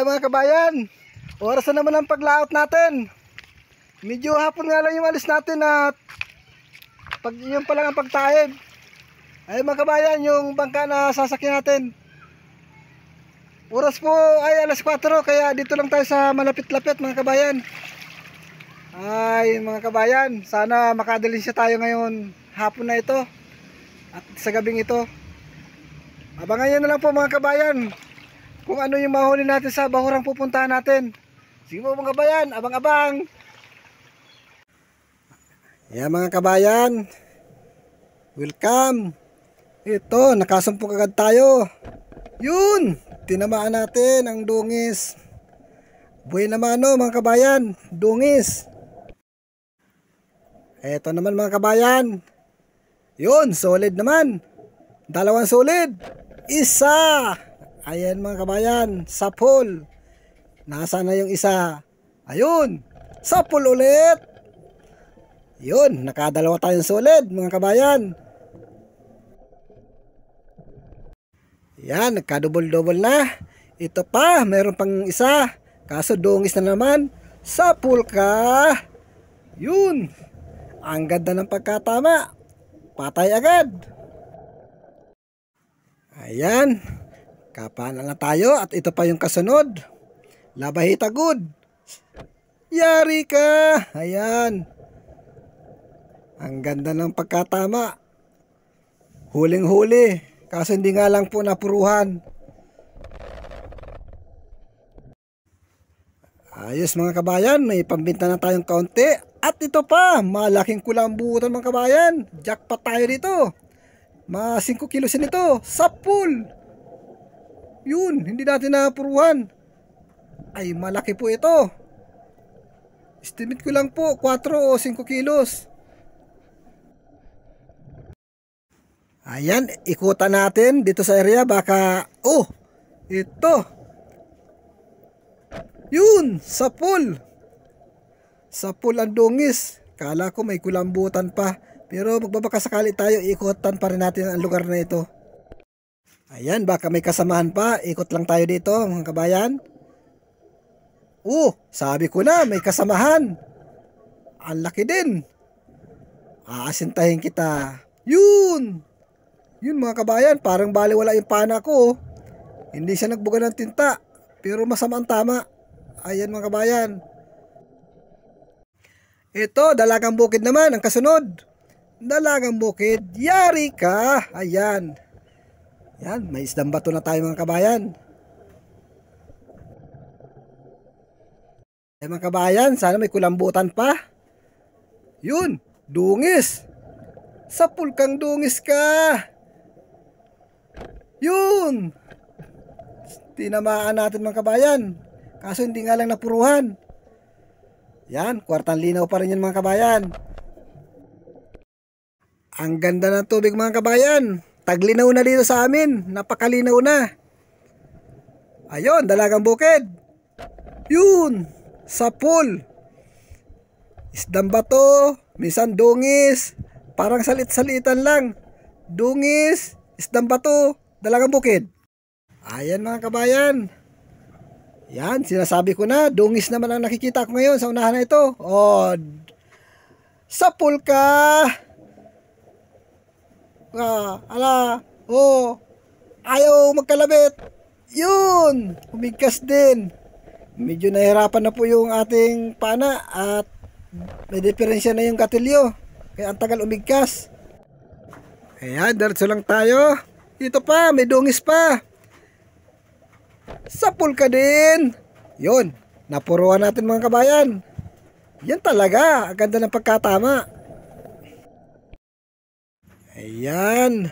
Ay mga kabayan, oras na naman ang paglaot natin. Medyo hapon nga lang yung alis natin at yun pa lang ang pagtaib. Ay mga kabayan, yung bangka na sasakyan natin. Oras po ay alas 4, kaya dito lang tayo sa malapit-lapit mga kabayan. Ay mga kabayan, sana makadalisya tayo ngayon hapon na ito at sa gabing ito. Abangan nyo na lang po mga kabayan kung ano yung mahuli natin sa bahurang pupuntahan natin. Sige po mga kabayan, abang-abang. Yan mga kabayan, welcome. Ito, nakasumpong agad tayo. Yun, tinamaan natin ang dungis. Buhay naman mga kabayan, dungis. Ito naman mga kabayan. Yun, solid naman. Dalawang solid. Isa. Ayan mga kabayan, sapul. Nasaan na yung isa? Ayun, sapul ulit. Yun, nakadalawa tayong solid mga kabayan. Yan, nagka-double-double na. Ito pa, mayroon pang isa. Kaso dungis na naman. Sapul ka. Yun, ang ganda ng pagkatama. Patay agad. Ayan, kapaan na tayo at ito pa yung kasunod. Labahita good. Yari ka. Ayan. Ang ganda ng pagkatama. Huling-huli. Kaso hindi nga lang po napuruhan. Ayos mga kabayan. May pambinta na tayong kaunti. At ito pa. Malaking kulambutan mga kabayan. Jackpot tayo dito. Mga 5 kilos nito. Sapul. Yun. Hindi natin napuruhan. Ay malaki po ito. Estimate ko lang po 4 o 5 kilos. Ayan, ikutan natin dito sa area baka ito. Yun, sapul. Sapul ang dungis. Kala ko may kulambutan pa. Pero magbabaka sakali tayo, ikutan pa rin natin ang lugar na ito. Ayan, baka may kasamahan pa. Ikot lang tayo dito mga kabayan. Sabi ko na, may kasamahan. Ang laki din. Aasintahin kita. Yun. Yun mga kabayan, parang baliwala yung pana ko. Hindi siya nagbuga ng tinta. Pero masama ang tama. Ayan mga kabayan. Ito, dalagang bukid naman, ang kasunod. Dalagang bukid. Yari ka. Ayan. Yan, may isdang bato na tayo mga kabayan. Mga kabayan, sana may kulambutan pa. Yun, dungis. Sapul kang dungis ka. Yun. Tinamaan natin mga kabayan. Kaso hindi nga lang napuruhan. Yan, kwartang linaw pa rin yan mga kabayan. Ang ganda ng tubig mga kabayan. Taglinaw na dito sa amin. Napakalinaw na. Ayun, dalagang bukid. Yun. Sapul. Isdang bato. Minsan dungis. Parang salit-salitan lang. Dungis. Isdang bato. Dalagang bukid. Ayan mga kabayan. Yan, sinasabi ko na. Dungis naman ang nakikita ko ngayon sa unahan na ito. Sapul ka. Ayaw magkalabit. Yun. Umigkas din. Medyo nahirapan na po yung ating pana at may diferensya na yung katilyo. Kaya ang tagal umigkas. Ayan, diretso lang tayo. Ito pa, may dungis pa. Sapul ka din. Yun, napuruan natin mga kabayan. Yan talaga, ang ganda ng pagkatama. Ayan.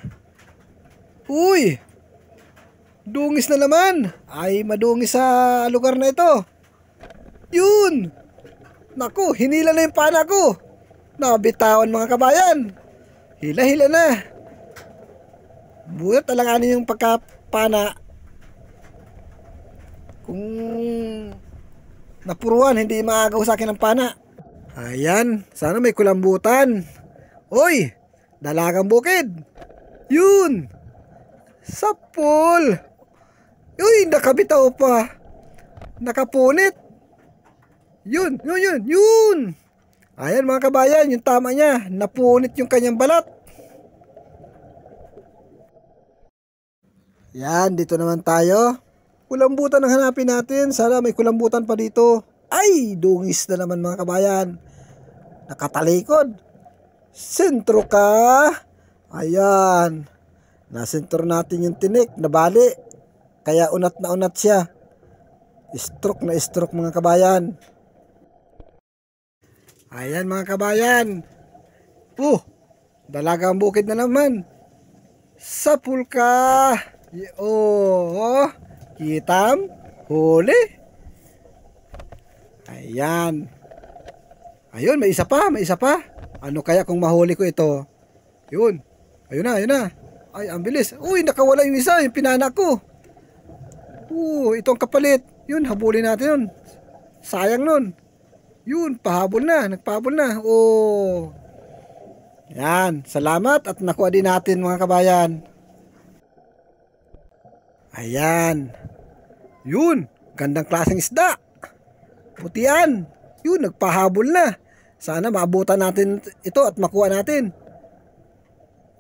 Uy, dungis na naman. Ay, madungis sa lugar na ito. Yun. Naku, hinila na yung pana ko. Nabitawan mga kabayan. Hila-hila na. Buhat talanganin yung pagkapana. Kung napuruan, hindi maagaw sa akin ang pana. Ayan, sana may kulambutan. Uy, dalagang bukid. Yun. Sapul. Uy, nakabitaw pa. Nakapunit. Yun, yun, yun, yun. Ayan mga kabayan, yung tama niya. Napunit yung kanyang balat. Yan, dito naman tayo. Kulambutan ang hanapin natin. Sana may kulambutan pa dito. Ay, dungis na naman mga kabayan. Nakatalikod. Sentro ka. Ayan. Nasentro natin yung tinik. Nabali. Kaya unat na unat siya. Stroke na stroke mga kabayan. Ayan mga kabayan. Dalagang bukid na naman. Sapul ka. Oh, kitam. Huli. Ayan. Ayun, may isa pa, may isa pa. Ano kaya kung mahuli ko ito? Yun. Ayun na, ayun na. Ay, ang bilis. Uy, nakawala yung isa, yung pinana ko. Ito ang kapalit. Yun, habulin natin yun. Sayang nun. Yun, pahabol na, nagpahabol na. Yan, salamat at nakuha din natin mga kabayan. Ayan. Yun, gandang klaseng isda. Putian. Yun, nagpahabol na. Sana maabutan natin ito at makuha natin.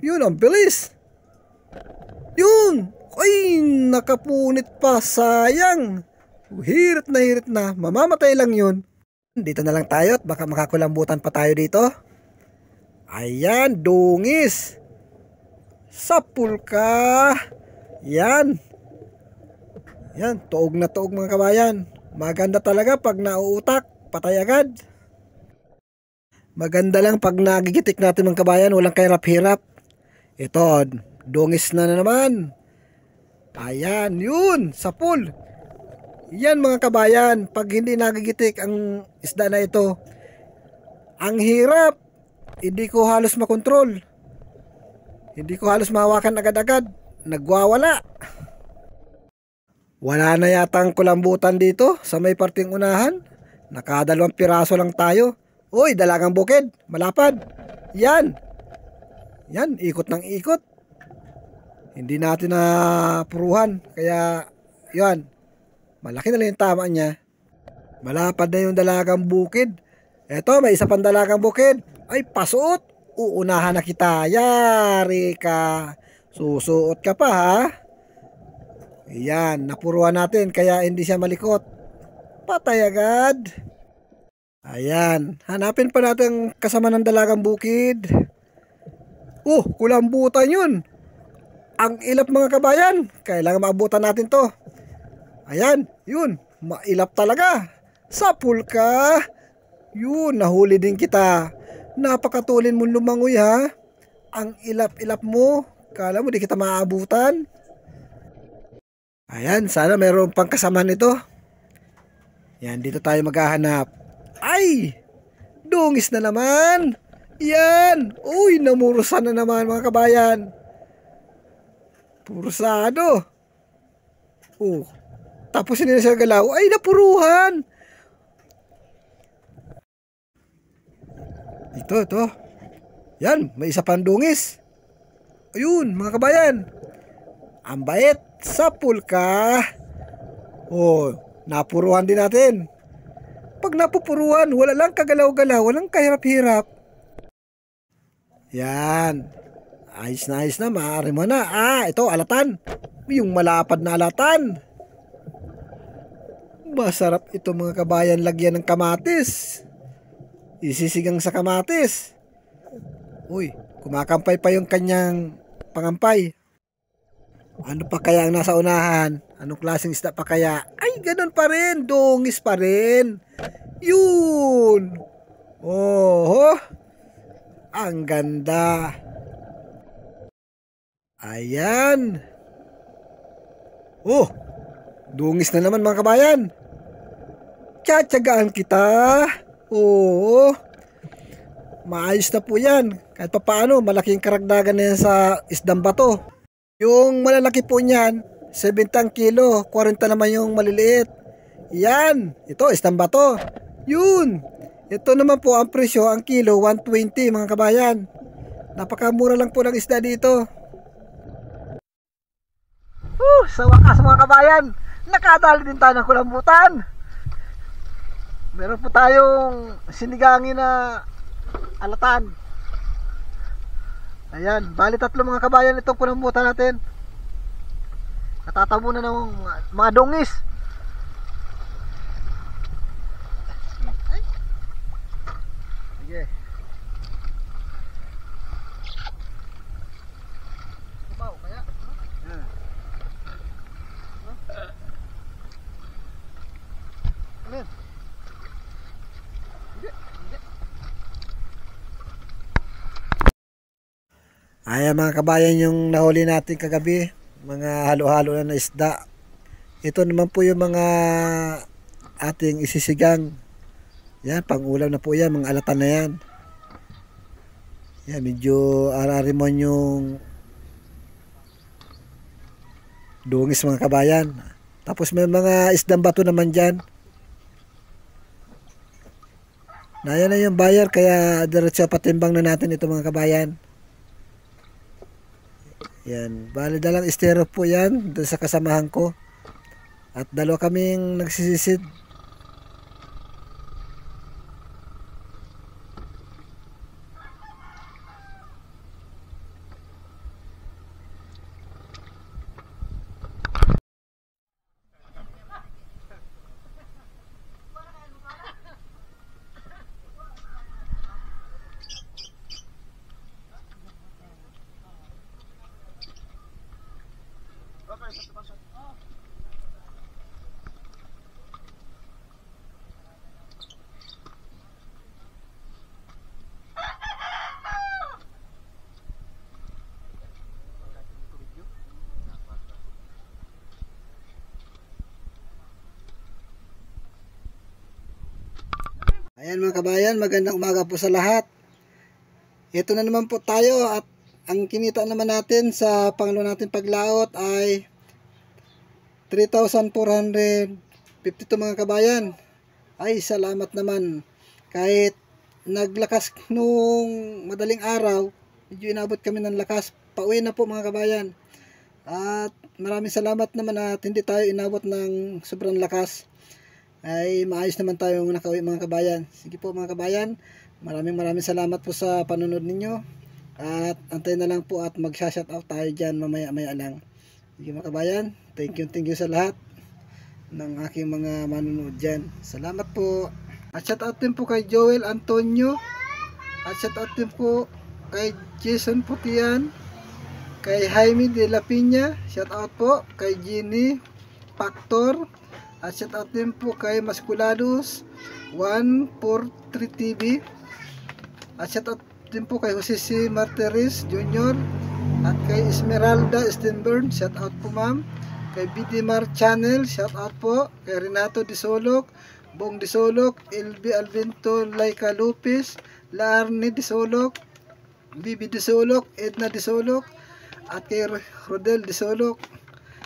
Yun, ang bilis. Yun. Ay, nakapunit pa. Sayang. Hirit na. Mamamatay lang yun. Dito na lang tayo at baka makakulambutan pa tayo dito. Ayan, dungis. Sapul ka. Yan. Yan, tuog na tuog mga kabayan. Maganda talaga pag nauutak, patay agad. Maganda lang pag nagigitik natin mga kabayan, walang kahirap-hirap. Ito, dungis na naman. Ayan, yun, sapul. Yan mga kabayan, pag hindi nagigitik ang isda na ito, ang hirap. Hindi ko halos makontrol. Hindi ko halos mahawakan agad-agad. Nagwawala. Wala na yata ang kulambutan dito sa may parting unahan. Nakadalawang piraso lang tayo. Uy, dalagang bukid. Malapad. Yan. Yan, ikot ng ikot. Hindi natin na puruhan. Kaya, yan. Malaki na lang yung tama niya. Malapad na yung dalagang bukid. Eto, may isa pang dalagang bukid. Ay, pasuot. Uunahan na kita. Yari ka. Susuot ka pa ha. Ayan, napuruan natin kaya hindi siya malikot. Patay agad. Ayan, hanapin pa natin kasama ng dalagang bukid. Kulambutan yun. Ang ilap mga kabayan. Kailangan maabutan natin to. Ayan, yun. Mailap talaga. Sapul ka. Yun, nahuli din kita. Napakatulin mo lumangoy ha. Ang ilap-ilap mo. Kala mo di kita maabutan. Ayan, sana mayroon pang kasama nito. Yan, dito tayo maghahanap. Ay! Dungis na naman! Yan! Uy, namurusan na naman mga kabayan. Purusado. Tapos hindi na siya galaw. Ay, napuruhan! Ito. Yan, may isa pang dungis. Ayun, mga kabayan. Ang bait. Sapul ka. Napuruhan din natin. Pag napupuruhan, wala lang kagalaw-galaw, walang kahirap-hirap. Yan. Ayos na, maaari mo na. Ito, alatan. Yung malapad na alatan. Masarap ito mga kabayan, lagyan ng kamatis. Isisigang sa kamatis. Uy, kumakampay pa yung kanyang pangampay. Ano pa kaya ang nasa unahan? Anong klaseng isda pa kaya? Ay, ganun pa rin. Dungis pa rin. Yun. Ang ganda. Ayan. Dungis na naman mga kabayan. Tsatsagaan kita. Maayos na po yan. Kahit pa paano, malaking karagdagan na yan sa isdang bato. Yung malalaki po niyan, 70 kilo, 40 naman yung maliliit. Yan, ito, isdang bato. Yun, ito naman po ang presyo, ang kilo, 120 mga kabayan. Napakamura lang po ng isda dito. Sa wakas mga kabayan, nakadali din tayo ng kulambutan. Meron po tayong sinigangin na alatan. Ayan, bali 3 mga kabayan itong kulambutan natin. Natatabunan ng mga dungis. Ay. Sige. Kumaw kaya? Yan. Amen. Ayan mga kabayan yung nahuli natin kagabi, mga halo-halo na isda. Ito naman po yung mga ating isisigang. Yan, pang-ulam na po yan, mga alatan na yan. Yan, medyo ararimon yung dungis mga kabayan. Tapos may mga isdang bato naman dyan. Na yan na yung bayar, kaya diretso patimbang na natin ito mga kabayan. Yan, bali dalang estero po yan doon sa kasamahan ko. At 2 kaming nagsisisid. Ayan mga kabayan, magandang umaga po sa lahat. Ito na naman po tayo at ang kinita naman natin sa pangalo natin paglaot ay 3,452 mga kabayan. Ay salamat naman. Kahit naglakas nung madaling araw, medyo inabot kami ng lakas. Pauwi na po mga kabayan. At maraming salamat naman at hindi tayo inabot ng sobrang lakas. Ay maayos naman tayong nakauwi mga kabayan. Sige po mga kabayan, maraming salamat po sa panonood ninyo. At antay na lang po at magsha-shoutout tayo dyan mamaya-maya lang. Sige mga kabayan, thank you sa lahat ng aking mga manonood dyan. Salamat po. At shoutout din po kay Joel Antonio. At shoutout din po kay Jason Putian, kay Jaime de la Piña. Shoutout po kay Ginny Factor. At shoutout din po kay Masculados 143 TV. At shoutout din po kay Jose C. Martires Jr. At kay Esmeralda Stenburn. Shoutout po ma'am. Kay BD Mar Channel. Shoutout po. Kay Renato Disolok, Bong Disolok, LB Alvento Laika Lopez, Laarne Disolok, Bibi Disolok, Edna Disolok, at kay Rodel Disolok.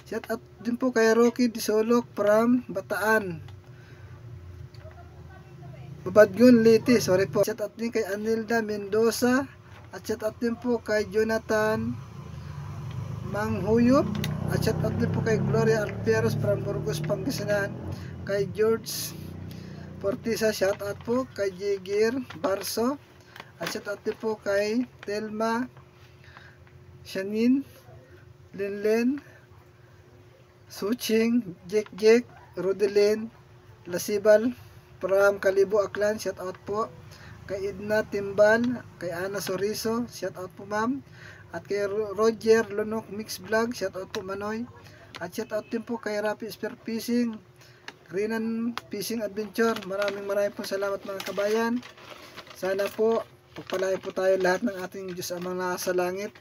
Shout out din po kay Rocky Disolok from Bataan, Babadgun, Liti. Sorry po. Shout out din kay Anilda Mendoza. At shout out din po kay Jonathan Manghuyop. At shout out din po kay Gloria Alperos from Burgos, Pangasinan. Kay George Fortisa. Shout out po kay Jigir Barso. At shout out din po kay Telma Shanin Linlen Suching, Jek, Rodelin, Lasibal, from Kalibo, Aklan. Shout out po kay Edna Timbal, kay Ana Soriso. Shout out po ma'am. At kay Roger Lonok Mix Vlog. Shout out po Manoy. At shout out din po kay Rapi Spear Fishing, Greenan Fishing Adventure. Maraming po salamat mga kabayan. Sana po pagpalain po tayo lahat ng ating Diyos Amang nasa langit.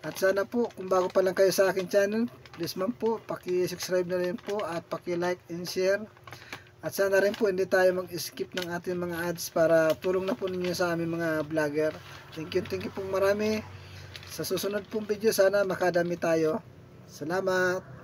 At sana po kung bago pa lang kayo sa akin channel, please man po paki-subscribe na rin po at paki-like and share. At sana rin po hindi tayo mag-skip ng ating mga ads para tulong na po ninyo sa aming mga vlogger. Thank you po marami. Sa susunod pong video sana makadami tayo. Salamat.